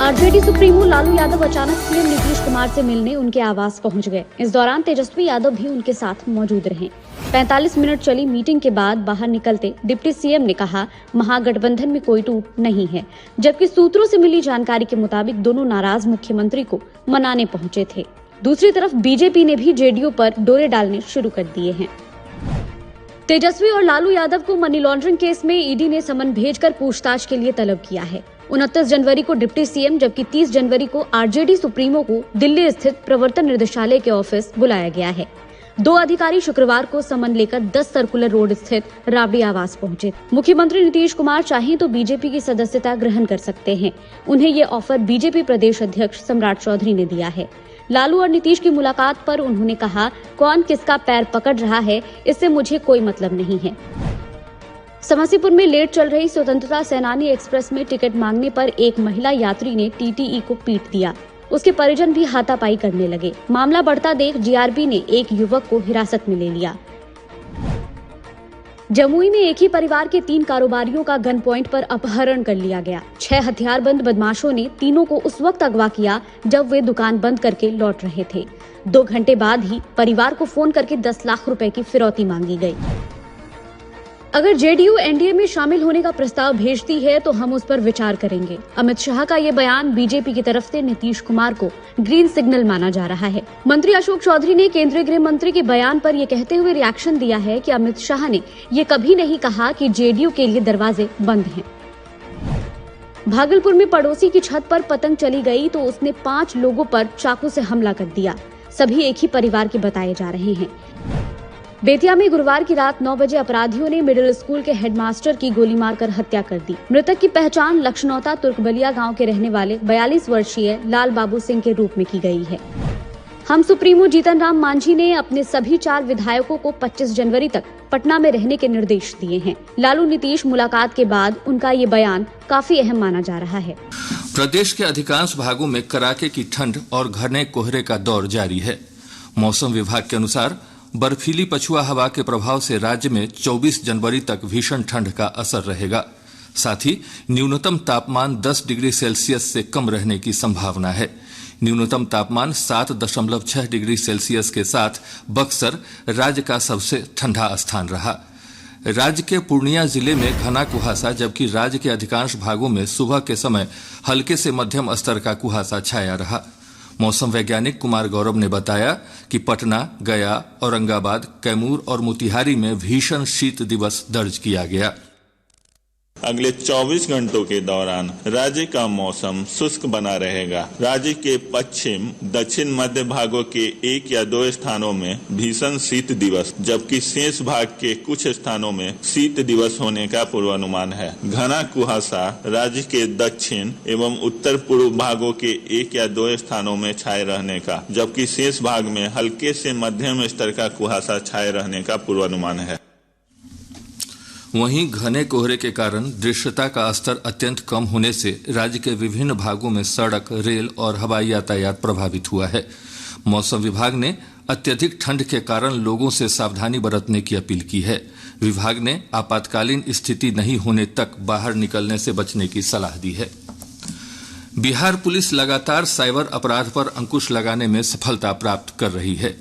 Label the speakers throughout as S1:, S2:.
S1: RJD supremo Lalu Yadav अचानक CM Nitish Kumar से मिलने उनके आवास पहुंच गए। इस दौरान तेजस्वी यादव भी उनके साथ मौजूद रहे। 45 मिनट चली मीटिंग के बाद बाहर निकलते डिप्टी सीएम ने कहा, महागठबंधन में कोई टूट नहीं है, जबकि सूत्रों से मिली जानकारी के मुताबिक दोनों नाराज मुख्यमंत्री को मनाने पहुंचे थे। दूसरी तरफ बीजेपी ने भी जेडीयू पर डोरे डालने शुरू कर दिए हैं। तेजस्वी और लालू यादव को मनी लॉन्ड्रिंग केस में ईडी ने समन भेजकर पूछताछ के लिए तलब किया है। 29 जनवरी को डिप्टी सीएम जबकि 30 जनवरी को आरजेडी सुप्रीमो को दिल्ली स्थित प्रवर्तन निदेशालय के ऑफिस बुलाया गया है। 2 अधिकारी शुक्रवार को समन लेकर 10 सर्कुलर रोड स्थित राबड़ी आवास पहुंचे। मुख्यमंत्री नीतीश कुमार चाहें तो बीजेपी की सदस्यता ग्रहण कर सकते हैं। उन्हें ये ऑफर बीजेपी प्रदेश अध्यक्ष सम्राट चौधरी ने दिया है। लालू और नीतीश की मुलाकात पर उन्होंने कहा, कौन किसका पैर पकड़ रहा है इससे मुझे कोई मतलब नहीं है। समस्तीपुर में लेट चल रही स्वतंत्रता सेनानी एक्सप्रेस में टिकट मांगने पर एक महिला यात्री ने टीटीई को पीट दिया। उसके परिजन भी हाथापाई करने लगे। मामला बढ़ता देख जीआरपी ने एक युवक को हिरासत में ले लिया। जमुई में एक ही परिवार के 3 कारोबारियों का गन पॉइंट पर अपहरण कर लिया गया। 6 हथियारबंद बदमाशों ने तीनों को उस वक्त अगवा किया जब वे दुकान बंद करके लौट रहे थे। 2 घंटे बाद ही परिवार को फोन करके 10 लाख रुपए की फिरौती मांगी गई। अगर जेडीयू एनडीए में शामिल होने का प्रस्ताव भेजती है तो हम उस पर विचार करेंगे। अमित शाह का ये बयान बीजेपी की तरफ से नीतीश कुमार को ग्रीन सिग्नल माना जा रहा है। मंत्री अशोक चौधरी ने केंद्रीय गृह मंत्री के बयान पर यह कहते हुए रिएक्शन दिया है कि अमित शाह ने ये कभी नहीं कहा कि जेडीयू के लिए दरवाजे बंद हैं। भागलपुर में पड़ोसी की छत पर पतंग चली गई तो उसने 5 लोगों पर चाकू से हमला कर दिया। सभी एक ही परिवार के बताए जा रहे हैं। बेतिया में गुरुवार की रात 9 बजे अपराधियों ने मिडिल स्कूल के हेडमास्टर की गोली मारकर हत्या कर दी। मृतक की पहचान लखनौता तुर्कबलिया गांव के रहने वाले 42 वर्षीय लाल बाबू सिंह के रूप में की गई है। हम सुप्रीमो जीतन राम मांझी ने अपने सभी 4 विधायकों को 25 जनवरी तक पटना में रहने के निर्देश दिए हैं। लालू नीतीश मुलाकात के बाद उनका ये बयान काफी अहम माना जा रहा है।
S2: प्रदेश के अधिकांश भागों में कड़ाके की ठंड और घने कोहरे का दौर जारी है। मौसम विभाग के अनुसार बर्फीली पछुआ हवा के प्रभाव से राज्य में 24 जनवरी तक भीषण ठंड का असर रहेगा। साथ ही न्यूनतम तापमान 10 डिग्री सेल्सियस से कम रहने की संभावना है। न्यूनतम तापमान 7.6 डिग्री सेल्सियस के साथ बक्सर राज्य का सबसे ठंडा स्थान रहा। राज्य के पूर्णिया जिले में घना कुहासा, जबकि राज्य के अधिकांश भागों में सुबह के समय हल्के से मध्यम स्तर का कुहासा छाया रहा। मौसम वैज्ञानिक कुमार गौरव ने बताया कि पटना, गया, औरंगाबाद, कैमूर और मोतिहारी में भीषण शीत दिवस दर्ज किया गया।
S3: अगले 24 घंटों के दौरान राज्य का मौसम शुष्क बना रहेगा। राज्य के पश्चिम दक्षिण मध्य भागों के 1 या 2 स्थानों में भीषण शीत दिवस, जबकि शेष भाग के कुछ स्थानों में शीत दिवस होने का पूर्वानुमान है। घना कुहासा राज्य के दक्षिण एवं उत्तर पूर्व भागों के 1 या 2 स्थानों में छाए रहने का, जबकि शेष भाग में हल्के से मध्यम स्तर का कुहासा छाए रहने का पूर्वानुमान है।
S2: वहीं घने कोहरे के कारण दृश्यता का स्तर अत्यंत कम होने से राज्य के विभिन्न भागों में सड़क, रेल और हवाई यातायात प्रभावित हुआ है। मौसम विभाग ने अत्यधिक ठंड के कारण लोगों से सावधानी बरतने की अपील की है। विभाग ने आपातकालीन स्थिति नहीं होने तक बाहर निकलने से बचने की सलाह दी है। बिहार पुलिस लगातार साइबर अपराध पर अंकुश लगाने में सफलता प्राप्त कर रही है।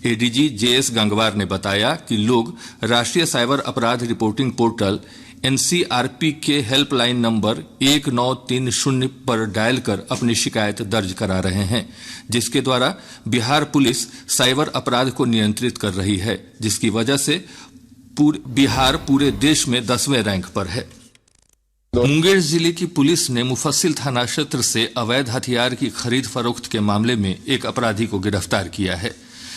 S2: एडीजी जेएस गंगवार ने बताया कि लोग राष्ट्रीय साइबर अपराध रिपोर्टिंग पोर्टल एनसीआरपी के हेल्पलाइन नंबर 1930 पर डायल कर अपनी शिकायत दर्ज करा रहे हैं, जिसके द्वारा बिहार पुलिस साइबर अपराध को नियंत्रित कर रही है, जिसकी वजह से बिहार पूरे देश में 10वें रैंक पर है। मुंगेर जिले की पुलिस ने मुफस्सिल थाना क्षेत्र से अवैध हथियार की खरीद फरोख्त के मामले में एक अपराधी को गिरफ्तार किया है।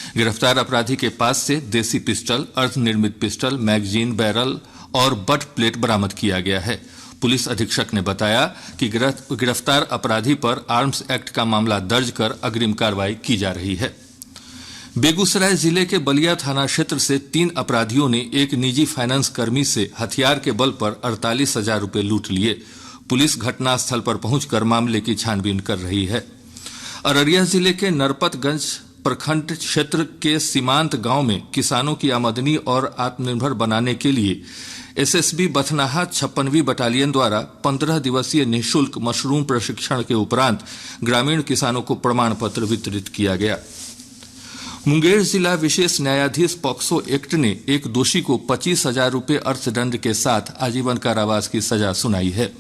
S2: गिरफ्तार अपराधी के पास से देसी पिस्टल, अर्धनिर्मित पिस्टल, मैगजीन, बैरल और बट प्लेट बरामद किया गया है। पुलिस अधीक्षक ने बताया कि गिरफ्तार अपराधी पर आर्म्स एक्ट का मामला दर्ज कर अग्रिम कार्रवाई की जा रही है। बेगूसराय जिले के बलिया थाना क्षेत्र से 3 अपराधियों ने एक निजी फाइनेंस कर्मी से हथियार के बल पर 48,000 रुपये लूट लिए। पुलिस घटनास्थल पर पहुंचकर मामले की छानबीन कर रही है। अररिया जिले के नरपतगंज प्रखंड क्षेत्र के सीमांत गांव में किसानों की आमदनी और आत्मनिर्भर बनाने के लिए एसएसबी बथनाहा 56वीं बटालियन द्वारा 15 दिवसीय निःशुल्क मशरूम प्रशिक्षण के उपरांत ग्रामीण किसानों को प्रमाण पत्र वितरित किया गया। मुंगेर जिला विशेष न्यायाधीश पॉक्सो एक्ट ने एक दोषी को 25,000 रुपये अर्थदंड के साथ आजीवन कारावास की सजा सुनाई है।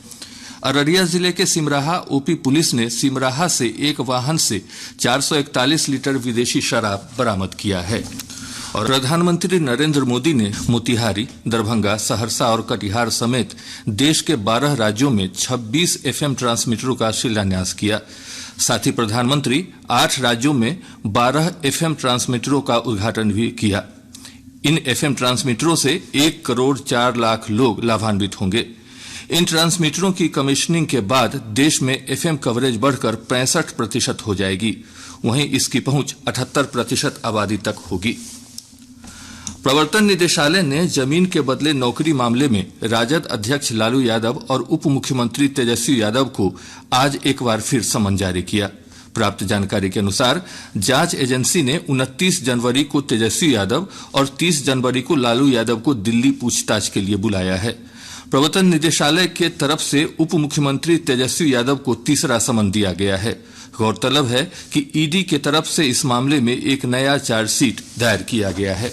S2: अररिया जिले के सिमराहा ओपी पुलिस ने सिमराहा से एक वाहन से 441 लीटर विदेशी शराब बरामद किया है। और प्रधानमंत्री नरेंद्र मोदी ने मोतिहारी, दरभंगा, सहरसा और कटिहार समेत देश के 12 राज्यों में 26 एफएम ट्रांसमीटरों का शिलान्यास किया। साथ ही प्रधानमंत्री 8 राज्यों में 12 एफएम ट्रांसमीटरों का उद्घाटन भी किया। इन एफएम ट्रांसमीटरों से 1 करोड़ 4 लाख लोग लाभान्वित होंगे। इन ट्रांसमीटरों की कमीशनिंग के बाद देश में एफएम कवरेज बढ़कर 65% हो जाएगी। वहीं इसकी पहुंच 78% आबादी तक होगी। प्रवर्तन निदेशालय ने जमीन के बदले नौकरी मामले में राजद अध्यक्ष लालू यादव और उप मुख्यमंत्री तेजस्वी यादव को आज एक बार फिर समन जारी किया। प्राप्त जानकारी के अनुसार जांच एजेंसी ने 29 जनवरी को तेजस्वी यादव और 30 जनवरी को लालू यादव को दिल्ली पूछताछ के लिए बुलाया है। प्रवर्तन निदेशालय के तरफ से उप मुख्यमंत्री तेजस्वी यादव को तीसरा समन दिया गया है। गौरतलब है कि ईडी के तरफ से इस मामले में एक नया चार्जशीट दायर किया गया है।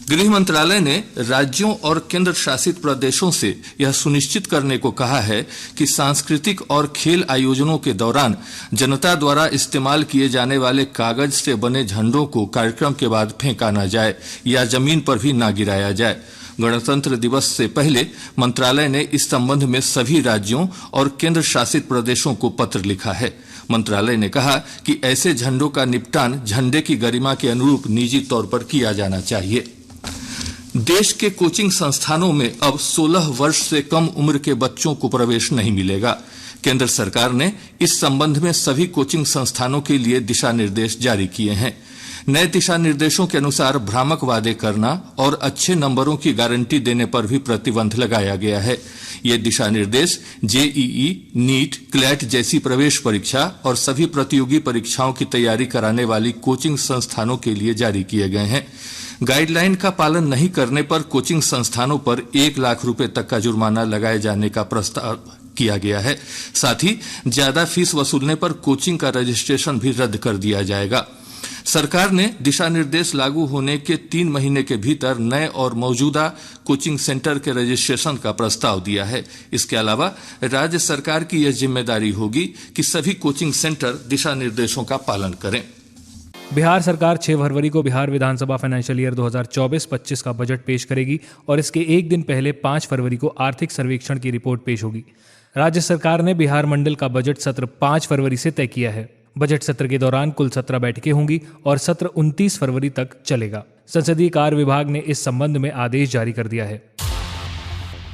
S2: गृह मंत्रालय ने राज्यों और केंद्र शासित प्रदेशों से यह सुनिश्चित करने को कहा है कि सांस्कृतिक और खेल आयोजनों के दौरान जनता द्वारा इस्तेमाल किए जाने वाले कागज से बने झंडों को कार्यक्रम के बाद फेंका न जाए या जमीन पर भी न गिराया जाए। गणतंत्र दिवस से पहले मंत्रालय ने इस संबंध में सभी राज्यों और केंद्र शासित प्रदेशों को पत्र लिखा है। मंत्रालय ने कहा कि ऐसे झंडों का निपटान झंडे की गरिमा के अनुरूप निजी तौर पर किया जाना चाहिए। देश के कोचिंग संस्थानों में अब 16 वर्ष से कम उम्र के बच्चों को प्रवेश नहीं मिलेगा। केंद्र सरकार ने इस संबंध में सभी कोचिंग संस्थानों के लिए दिशा निर्देश जारी किए हैं। नए दिशा निर्देशों के अनुसार भ्रामक वादे करना और अच्छे नंबरों की गारंटी देने पर भी प्रतिबंध लगाया गया है। ये दिशा निर्देश जेईई, नीट, क्लैट जैसी प्रवेश परीक्षा और सभी प्रतियोगी परीक्षाओं की तैयारी कराने वाली कोचिंग संस्थानों के लिए जारी किए गए हैं। गाइडलाइन का पालन नहीं करने पर कोचिंग संस्थानों पर 1 लाख रुपए तक का जुर्माना लगाए जाने का प्रस्ताव किया गया है। साथ ही ज्यादा फीस वसूलने पर कोचिंग का रजिस्ट्रेशन भी रद्द कर दिया जाएगा। सरकार ने दिशा निर्देश लागू होने के 3 महीने के भीतर नए और मौजूदा कोचिंग सेंटर के रजिस्ट्रेशन का प्रस्ताव दिया है। इसके अलावा राज्य सरकार की यह जिम्मेदारी होगी कि सभी कोचिंग सेंटर दिशा निर्देशों का पालन करें।
S4: बिहार सरकार 6 फरवरी को बिहार विधानसभा फाइनेंशियल ईयर 2024-25 का बजट पेश करेगी और इसके एक दिन पहले 5 फरवरी को आर्थिक सर्वेक्षण की रिपोर्ट पेश होगी। राज्य सरकार ने बिहार मंडल का बजट सत्र 5 फरवरी से तय किया है। बजट सत्र के दौरान कुल 17 बैठकें होंगी और सत्र 29 फरवरी तक चलेगा। संसदीय कार्य विभाग ने इस संबंध में आदेश जारी कर दिया है।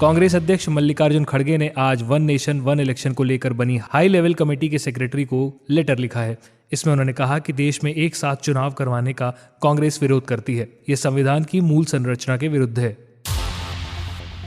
S4: कांग्रेस अध्यक्ष मल्लिकार्जुन खड़गे ने आज वन नेशन वन इलेक्शन को लेकर बनी हाई लेवल कमेटी के सेक्रेटरी को लेटर लिखा है। इसमें उन्होंने कहा कि देश में एक साथ चुनाव करवाने का कांग्रेस विरोध करती है। यह संविधान की मूल संरचना के विरुद्ध है।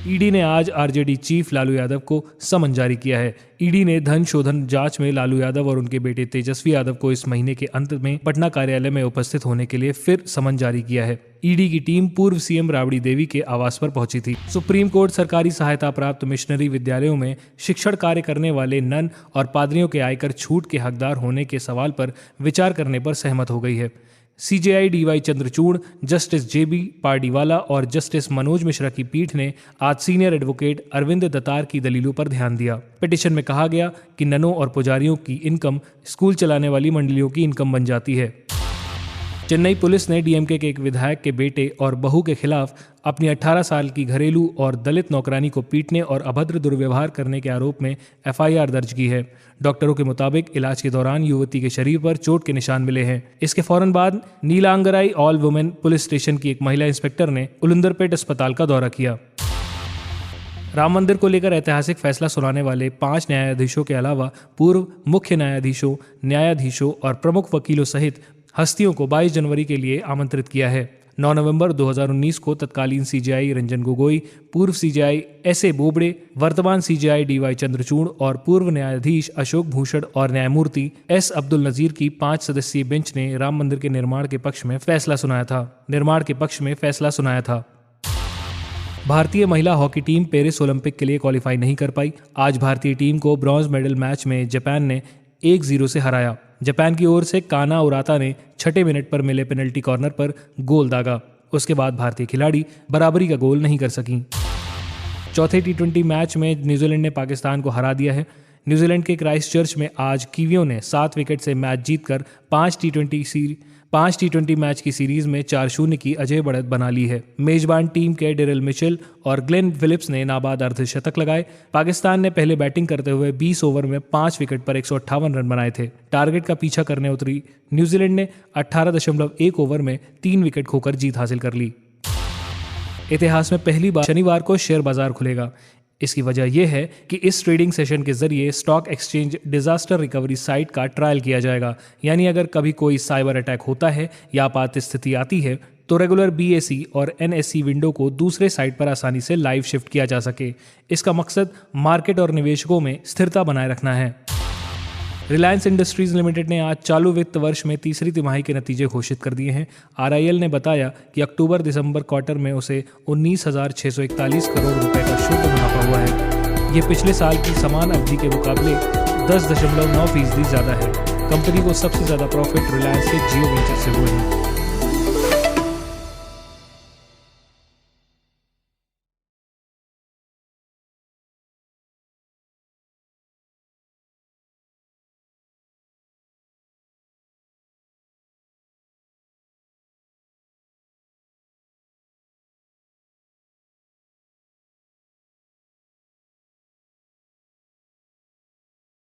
S4: ईडी ने आज आरजेडी चीफ लालू यादव को समन जारी किया है। ईडी ने धन शोधन जांच में लालू यादव और उनके बेटे तेजस्वी यादव को इस महीने के अंत में पटना कार्यालय में उपस्थित होने के लिए फिर समन जारी किया है। ईडी की टीम पूर्व सीएम राबड़ी देवी के आवास पर पहुंची थी। सुप्रीम कोर्ट सरकारी सहायता प्राप्त मिशनरी विद्यालयों में शिक्षण कार्य करने वाले नन और पादरियों के आयकर छूट के हकदार होने के सवाल पर विचार करने पर सहमत हो गई है। सीजेआई डीवाई चंद्रचूड़, जस्टिस जेबी पारडीवाला और जस्टिस मनोज मिश्रा की पीठ ने आज सीनियर एडवोकेट अरविंद दतार की दलीलों पर ध्यान दिया। पिटीशन में कहा गया कि ननों और पुजारियों की इनकम स्कूल चलाने वाली मंडलियों की इनकम बन जाती है। चेन्नई पुलिस ने डीएमके के एक विधायक के बेटे और बहू के खिलाफ अपनी 18 साल की घरेलू और दलित नौकरानी को पीटने और अभद्र दुर्व्यवहार करने के आरोप में एफआईआर दर्ज की है। डॉक्टरों के मुताबिक इलाज के दौरान युवती के शरीर पर चोट के निशान मिले हैं। इसके फौरन बाद नीलांगराई ऑल वुमेन पुलिस स्टेशन की एक महिला इंस्पेक्टर ने उलंदरपेट अस्पताल का दौरा किया। राम मंदिर को लेकर ऐतिहासिक फैसला सुनाने वाले 5 न्यायाधीशों के अलावा पूर्व मुख्य न्यायाधीशों और प्रमुख वकीलों सहित हस्तियों को 22 जनवरी के लिए आमंत्रित किया है। 9 नवंबर 2019 को तत्कालीन सीजेआई रंजन गोगोई, पूर्व सीजेआई एसए बोबड़े, वर्तमान सीजेआई डीवाई चंद्रचूड़ और पूर्व न्यायाधीश अशोक भूषण और न्यायमूर्ति एस अब्दुल नजीर की 5 सदस्यीय बेंच ने राम मंदिर के निर्माण के पक्ष में फैसला सुनाया था। भारतीय महिला हॉकी टीम पेरिस ओलंपिक के लिए क्वालिफाई नहीं कर पाई। आज भारतीय टीम को ब्रॉन्ज मेडल मैच में जापान ने 1-0 से हराया। जापान की ओर से काना उराता ने 6 मिनट पर मिले पेनल्टी कॉर्नर पर गोल दागा। उसके बाद भारतीय खिलाड़ी बराबरी का गोल नहीं कर सकीं। चौथे टी20 मैच में न्यूजीलैंड ने पाकिस्तान को हरा दिया है। न्यूजीलैंड के क्राइस्टचर्च में आज कीवियों ने 7 विकेट से मैच जीतकर 5 टी20 मैच की सीरीज में 4-0 की अजय बढ़त बना ली है। मेजबान टीम के डेरिल मिचेल और ग्लेन फिलिप्स ने नाबाद अर्धशतक लगाए। पाकिस्तान ने पहले बैटिंग करते हुए 20 ओवर में 5 विकेट पर 158 रन बनाए थे। टारगेट का पीछा करने उतरी न्यूजीलैंड ने 18.1 ओवर में 3 विकेट खोकर जीत हासिल कर ली। इतिहास में पहली बार शनिवार को शेयर बाजार खुलेगा। इसकी वजह यह है कि इस ट्रेडिंग सेशन के जरिए stock exchange disaster recovery site का ट्रायल किया जाएगा। यानी अगर कभी कोई साइबर अटैक होता है या आपात स्थिति आती है तो रेगुलर BSE और NSE विंडो को दूसरे साइट पर आसानी से लाइव शिफ्ट किया जा सके। इसका मकसद मार्केट और निवेशकों में स्थिरता बनाए रखना है। रिलायंस इंडस्ट्रीज लिमिटेड ने आज चालू वित्त वर्ष में तीसरी तिमाही के नतीजे घोषित कर दिए हैं। RIL ने बताया कि अक्टूबर-दिसंबर क्वार्टर में उसे 19,641 करोड़ रुपए का शुद्ध मुनाफा हुआ है। ये पिछले साल की समान अवधि के मुकाबले 10.9% ज़्यादा है। कंपनी को सबसे ज़्यादा प्रॉफिट रिलायंस के जियो वेंचर से हुए हैं।